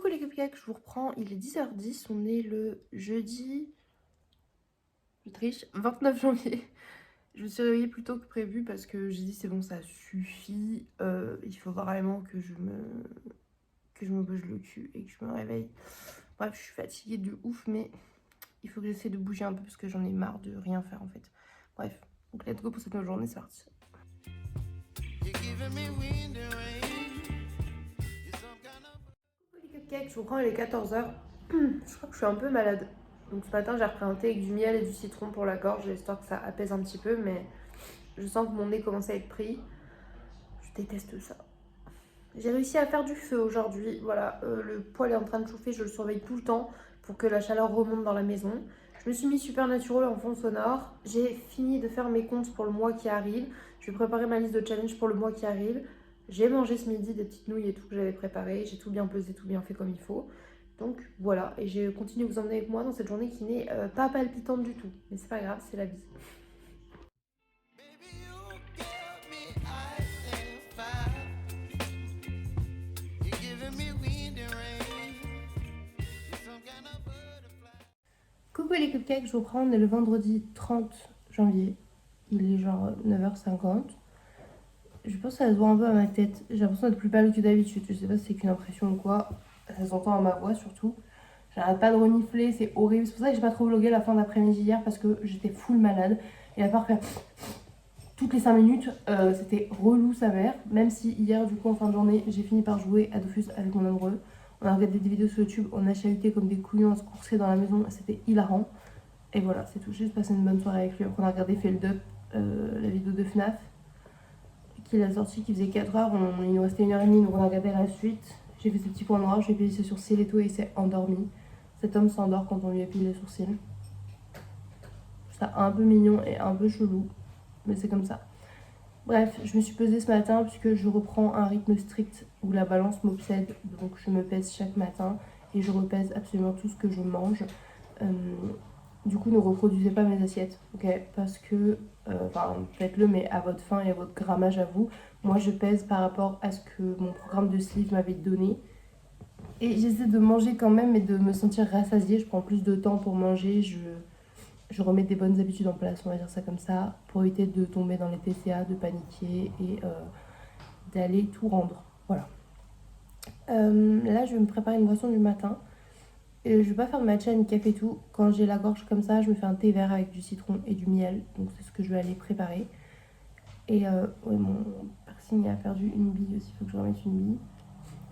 Coucou les cupcakes, je vous reprends, il est 10h10, on est le jeudi, je triche, 29 janvier. Je me suis réveillée plus tôt que prévu parce que j'ai dit c'est bon, ça suffit, il faut vraiment que je me bouge le cul et que je me réveille. Bref, je suis fatiguée de ouf, mais il faut que j'essaie de bouger un peu parce que j'en ai marre de rien faire en fait. Bref, donc let's go pour cette nouvelle journée, c'est parti. Les cupcakes, je vous reprends, il est 14h. Je crois que je suis un peu malade. Donc ce matin, j'ai repris un thé avec du miel et du citron pour la gorge, histoire que ça apaise un petit peu, mais je sens que mon nez commence à être pris. Je déteste ça. J'ai réussi à faire du feu aujourd'hui. Voilà, le poêle est en train de chauffer, je le surveille tout le temps pour que la chaleur remonte dans la maison. Je me suis mis Supernatural en fond sonore. J'ai fini de faire mes comptes pour le mois qui arrive. Je vais préparer ma liste de challenge pour le mois qui arrive. J'ai mangé ce midi des petites nouilles et tout que j'avais préparé. J'ai tout bien pesé, tout bien fait comme il faut. Donc voilà, et j'ai continué à vous emmener avec moi dans cette journée qui n'est pas palpitante du tout. Mais c'est pas grave, c'est la vie. Coucou les cupcakes, je vous prends, on est le vendredi 30 janvier. Il est genre 9h50. Je pense que ça se voit un peu à ma tête. J'ai l'impression d'être plus pâle que d'habitude. Je sais pas si c'est qu'une impression ou quoi. Ça s'entend à ma voix surtout. J'arrête pas de renifler, c'est horrible. C'est pour ça que j'ai pas trop vlogué la fin d'après-midi hier parce que j'étais full malade. Et à part faire toutes les 5 minutes, c'était relou sa mère. Même si hier, du coup, en fin de journée, j'ai fini par jouer à Dofus avec mon amoureux. On a regardé des vidéos sur YouTube, on a chahuté comme des couillons à se courser dans la maison. C'était hilarant. Et voilà, c'est tout. J'ai juste passé une bonne soirée avec lui. On a regardé Failed Up, la vidéo de FNAF, qu'il a sorti, qui faisait 4 heures. Il nous restait 1h30, donc on a regardé la suite. J'ai fait ses petits points noirs, j'ai payé ses sourcils et tout, et il s'est endormi. Cet homme s'endort quand on lui épile les sourcils. C'est un peu mignon et un peu chelou, mais c'est comme ça. Bref, je me suis pesée ce matin puisque je reprends un rythme strict où la balance m'obsède. Donc je me pèse chaque matin et je repèse absolument tout ce que je mange. Du coup, ne reproduisez pas mes assiettes, ok? Parce que, faites-le, mais à votre faim et à votre grammage à vous. Moi, je pèse par rapport à ce que mon programme de sleeve m'avait donné. Et j'essaie de manger quand même et de me sentir rassasiée. Je prends plus de temps pour manger. Je remets des bonnes habitudes en place, on va dire ça comme ça, pour éviter de tomber dans les TCA, de paniquer et d'aller tout rendre. Voilà. Là, je vais me préparer une boisson du matin. Et je vais pas faire de matcha ni café et tout. Quand j'ai la gorge comme ça, je me fais un thé vert avec du citron et du miel. Donc c'est ce que je vais aller préparer. Et ouais, mon piercing a perdu une bille aussi, il faut que je remette une bille.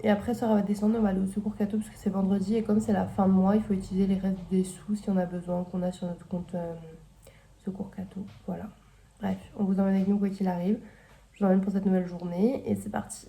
Et après, ça va descendre, on va aller au secours catho parce que c'est vendredi. Et comme c'est la fin de mois, il faut utiliser les restes des sous si on a besoin, qu'on a sur notre compte secours catho. Voilà. Bref, on vous emmène avec nous quoi qu'il arrive. Je vous emmène pour cette nouvelle journée et c'est parti.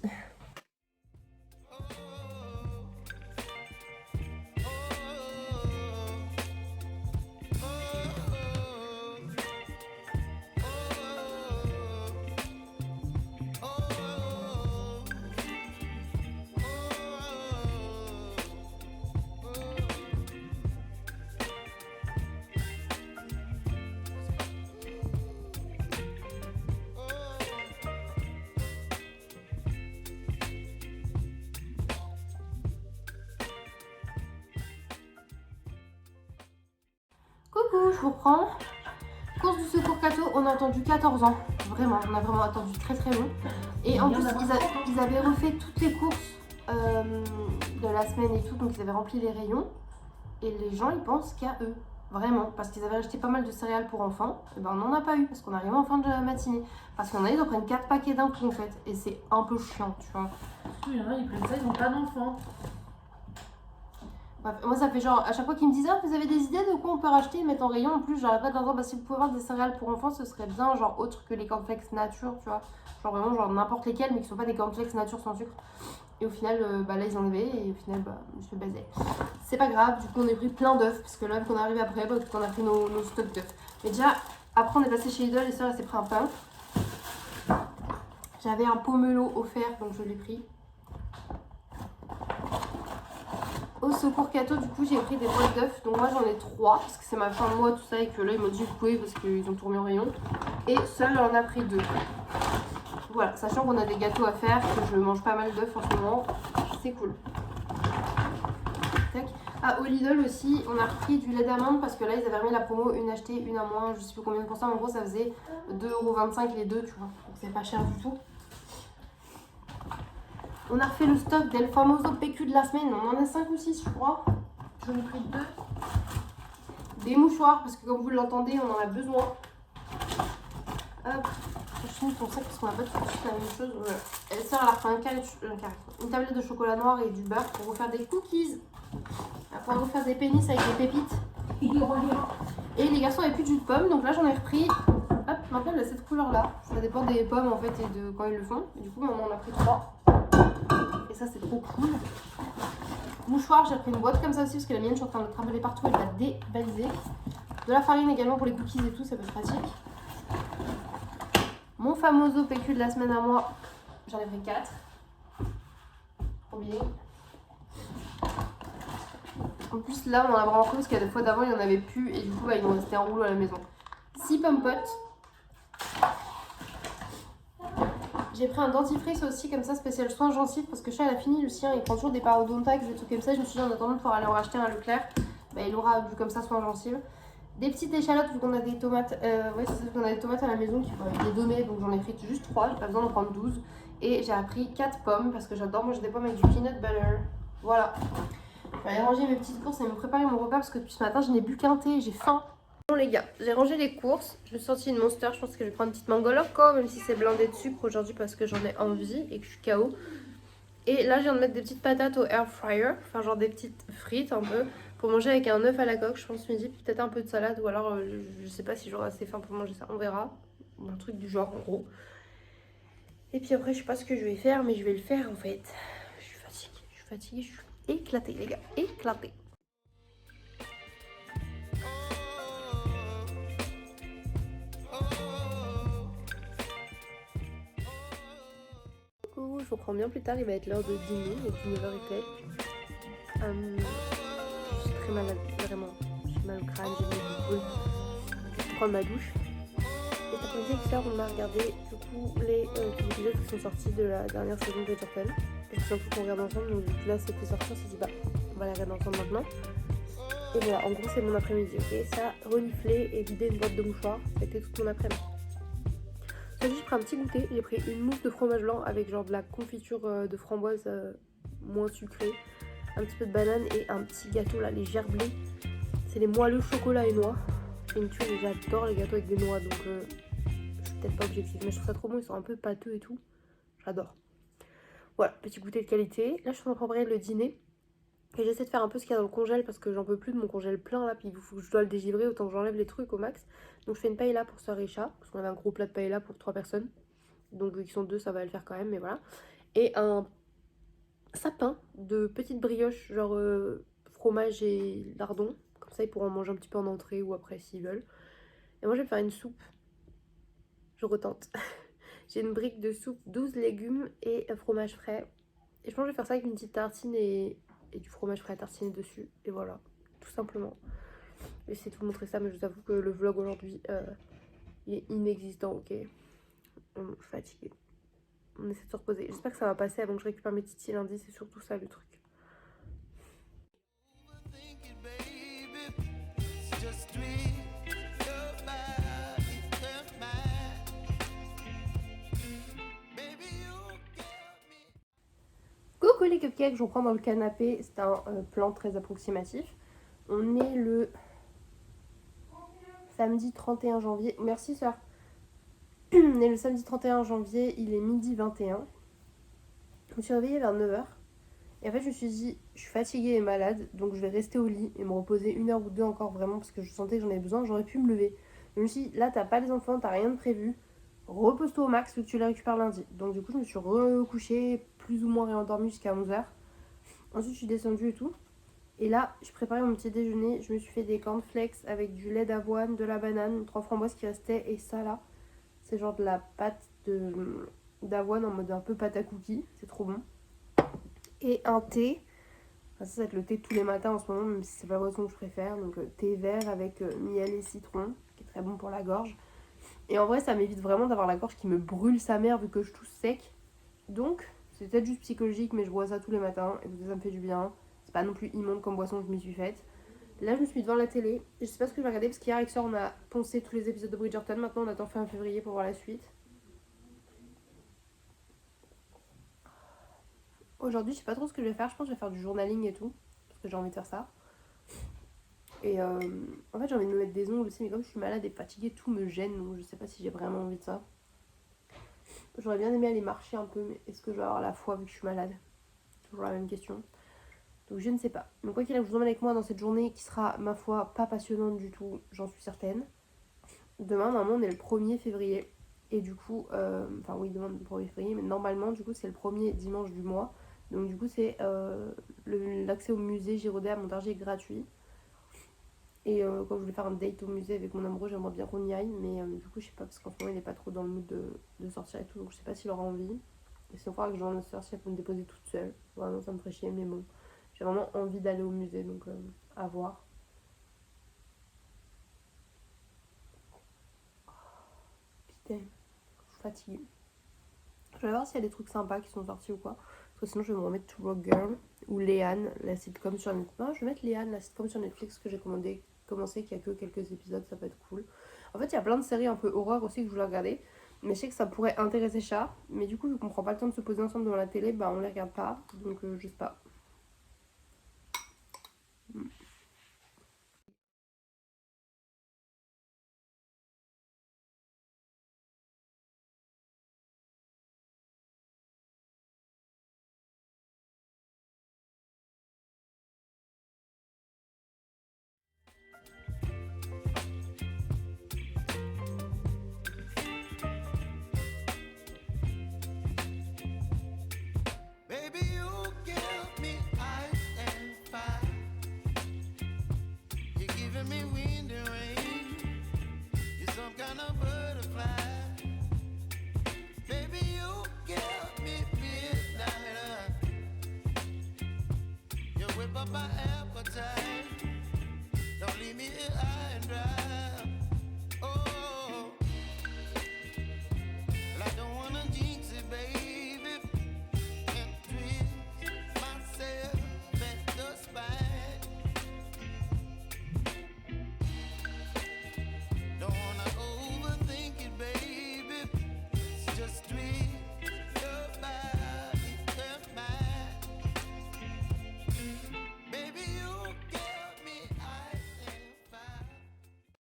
Coucou, je vous reprends. Course du secours catho, on a attendu 14 ans. Vraiment, on a vraiment attendu très très long. Et en plus, ils avaient refait toutes les courses de la semaine et tout, donc ils avaient rempli les rayons. Et les gens, ils pensent qu'à eux. Vraiment, parce qu'ils avaient acheté pas mal de céréales pour enfants. Et ben on n'en a pas eu, parce qu'on arrive en fin de matinée. Parce qu'il y en a, ils en prennent 4 paquets d'un coup en fait. Et c'est un peu chiant, tu vois. Il y en a, ils prennent ça, ils n'ont pas d'enfants. Bref, moi ça fait genre, à chaque fois qu'ils me disent ah, vous avez des idées de quoi on peut racheter et mettre en rayon, en plus j'arrête pas de leur dire bah si vous pouvez avoir des céréales pour enfants ce serait bien, genre autre que les cornflakes nature, tu vois, genre vraiment genre n'importe lesquels mais qui sont pas des cornflakes nature sans sucre. Et au final bah là ils en avaient et au final bah je me suis baisée. C'est pas grave, du coup on a pris plein d'œufs parce que là qu'on est arrivé après bah, on a pris nos stocks d'œufs. Mais déjà après on est passé chez Lidl, les soeurs elles s'est pris un pain. J'avais un pomelo offert donc je l'ai pris. Au secours catho, du coup, j'ai pris des boîtes d'œufs. Donc moi, j'en ai 3 parce que c'est ma fin de mois, tout ça. Et que là, ils m'ont dit vous pouvez parce qu'ils ont tout remis en rayon. Et seul en a pris 2. Voilà, sachant qu'on a des gâteaux à faire, que je mange pas mal d'œufs en ce moment. C'est cool. tac. Ah, au Lidl aussi, on a repris du lait d'amande parce que là ils avaient remis la promo une achetée, une à moins, je sais plus combien de pourcents, en gros ça faisait 2,25€ les deux, tu vois, donc c'est pas cher du tout. On a refait le stock del famoso PQ de la semaine, on en a 5 ou 6 je crois. J'en ai pris 2. Des mouchoirs parce que comme vous l'entendez on en a besoin. Hop, je finis pour ça parce qu'on n'a pas tout de suite la même chose. Voilà. Elle sœur elle a refait une tablette de chocolat noir et du beurre pour refaire des cookies. Elle va pouvoir refaire des pénis avec des pépites. Et les garçons n'avaient plus de jus de pomme donc là j'en ai repris. Hop, maintenant elle a cette couleur là. Ça dépend des pommes en fait et de quand ils le font. Et du coup maman en a pris 3. Et ça c'est trop cool. Mouchoir, j'ai pris une boîte comme ça aussi parce que la mienne je suis en train de le trimballer partout, elle va débaliser. De la farine également pour les cookies et tout, ça peut être pratique. Mon famoso PQ de la semaine à moi, j'en ai pris 4. Trop bien. En plus là on en a vraiment pris parce qu'il y a des fois d'avant il n'y en avait plus et du coup bah, il nous restait un rouleau à la maison. 6 pommes potes. J'ai pris un dentifrice aussi comme ça spécial soin gencives parce que chat elle a fini le sien, il prend toujours des parodontax, des trucs comme ça. Je me suis dit en attendant de pouvoir aller en racheter un à Leclerc, bah, il aura vu comme ça soin gencives. Des petites échalotes vu qu'on a des tomates, ouais c'est ça, qu'on a des tomates à la maison qui vont être des dommées donc j'en ai pris juste 3, j'ai pas besoin d'en prendre 12. Et j'ai pris 4 pommes parce que j'adore manger des pommes avec du peanut butter. Voilà. Je vais aller ranger mes petites courses et me préparer mon repas parce que depuis ce matin je n'ai bu qu'un thé, j'ai faim. Bon les gars, j'ai rangé les courses, je me suis sorti une Monster, je pense que je vais prendre une petite mango loco même si c'est blindé de sucre aujourd'hui parce que j'en ai envie et que je suis KO. Et là je viens de mettre des petites patates au air fryer, enfin genre des petites frites un peu, pour manger avec un œuf à la coque je pense midi, peut-être un peu de salade ou alors je sais pas si j'aurai assez faim pour manger ça, on verra. Un truc du genre en gros. Et puis après je sais pas ce que je vais faire mais je vais le faire en fait. Je suis fatiguée, je suis éclatée les gars, éclatée. Coucou, je vous reprends bien plus tard, il va être l'heure de dîner, il est 9h et quelques. Je suis très malade, vraiment. J'ai mal au crâne, j'ai mal au boule. Je vais prendre ma douche. Et cet après-midi avec Sœur, on a regardé du coup les épisodes qui sont sortis de la dernière saison de Bridgerton. Et c'est un truc qu'on regarde ensemble, donc vu que là c'était sorti, on s'est dit bah on va les regarder ensemble maintenant. Et voilà, en gros c'est mon après-midi, ok. Ça, renifler et vider une boîte de mouchoirs, ça a été tout mon après-midi. J'ai pris un petit goûter, j'ai pris une mousse de fromage blanc avec genre de la confiture de framboise moins sucrée, un petit peu de banane et un petit gâteau là, les gerblés. C'est les moelleux chocolat et noix. C'est une tuile et j'adore les gâteaux avec des noix donc je suis peut-être pas objective mais je trouve ça trop bon, ils sont un peu pâteux et tout. J'adore. Voilà, petit goûter de qualité. Là je suis en train de préparer le dîner. Et j'essaie de faire un peu ce qu'il y a dans le congèle parce que j'en peux plus de mon congèle plein là, puis il faut que je dois le dégivrer, autant que j'enlève les trucs au max. Donc je fais une paella pour Sœur et Chat, parce qu'on avait un gros plat de paella pour 3 personnes. Donc vu qu'ils sont 2 ça va le faire quand même, mais voilà. Et un sapin de petites brioches, genre fromage et lardon. Comme ça ils pourront en manger un petit peu en entrée ou après s'ils veulent. Et moi je vais faire une soupe. Je retente. J'ai une brique de soupe, 12 légumes et un fromage frais. Et je pense que je vais faire ça avec une petite tartine et du fromage frais à tartiner dessus. Et voilà, tout simplement. Je vais essayer de vous montrer ça, mais je vous avoue que le vlog aujourd'hui, il est inexistant, ok. Je suis fatiguée. On essaie de se reposer. J'espère que ça va passer avant que je récupère mes titis lundi, c'est surtout ça le truc. Coucou les cupcakes, je reprends dans le canapé, c'est un plan très approximatif. On est le samedi 31 janvier, merci Sœur. On est le samedi 31 janvier, il est midi 21. Je me suis réveillée vers 9h. Et en fait je me suis dit, je suis fatiguée et malade, donc je vais rester au lit et me reposer 1 heure ou 2 encore vraiment parce que je sentais que j'en avais besoin, j'aurais pu me lever. Je me suis dit, là t'as pas les enfants, t'as rien de prévu, repose-toi au max, que tu les récupères lundi. Donc du coup je me suis recouchée, plus ou moins réendormie jusqu'à 11h. Ensuite je suis descendue et tout. Et là je préparais mon petit déjeuner, je me suis fait des cornflakes avec du lait d'avoine, de la banane, 3 framboises qui restaient et ça là, c'est genre de la pâte d'avoine en mode un peu pâte à cookies, c'est trop bon. Et un thé, enfin, ça va être le thé de tous les matins en ce moment, même si c'est pas la boisson que je préfère. Donc thé vert avec miel et citron, qui est très bon pour la gorge. Et en vrai ça m'évite vraiment d'avoir la gorge qui me brûle sa mère vu que je tousse sec. Donc c'est peut-être juste psychologique mais je bois ça tous les matins et ça me fait du bien. c'est pas non plus immonde comme boisson, je m'y suis faite. Là, je me suis mis devant la télé. Je sais pas ce que je vais regarder parce qu'hier avec soeur, on a poncé tous les épisodes de Bridgerton. Maintenant, on attend fin février pour voir la suite. Aujourd'hui, je sais pas trop ce que je vais faire. Je pense que je vais faire du journaling et tout. Parce que j'ai envie de faire ça. Et en fait, j'ai envie de me mettre des ongles aussi. Mais comme je suis malade et fatiguée, tout me gêne. Donc, je sais pas si j'ai vraiment envie de ça. J'aurais bien aimé aller marcher un peu. Mais est-ce que je vais avoir la foi vu que je suis malade? Toujours la même question. Donc je ne sais pas. Donc quoi qu'il arrive, je vous emmène avec moi dans cette journée qui sera, ma foi, pas passionnante du tout, j'en suis certaine. Demain, normalement, on est le 1er février. Et du coup, enfin oui, demain, le 1er février, mais normalement, du coup, c'est le premier dimanche du mois. Donc du coup, c'est l'accès au musée Girodet à Montargis est gratuit. Et quand je voulais faire un date au musée avec mon amoureux, j'aimerais bien qu'on y aille. Mais du coup, je sais pas, parce qu'en ce moment, il n'est pas trop dans le mood de sortir et tout. Donc je sais pas s'il aura envie. Et c'est fois que je vais en soeur si elle peut me déposer toute seule. Vraiment, ça me ferait chier, mais bon. J'ai vraiment envie d'aller au musée, donc à voir. Putain, je suis fatiguée. Je vais voir s'il y a des trucs sympas qui sont sortis ou quoi. Parce que sinon, je vais me remettre To Rock Girl ou Léane, la sitcom sur Netflix. Non, je vais mettre Léane, la sitcom sur Netflix que j'ai commencé, qui a que quelques épisodes, ça peut être cool. En fait, il y a plein de séries un peu horreur aussi que je voulais regarder. Mais je sais que ça pourrait intéresser Chat. Mais du coup, vu qu'on prend pas le temps de se poser ensemble devant la télé, bah on les regarde pas. Donc je sais pas. Baby, you give me ice and fire. You're giving me wind and rain. You're some kind of butterfly. Baby, you give me midnight. You whip up my ass.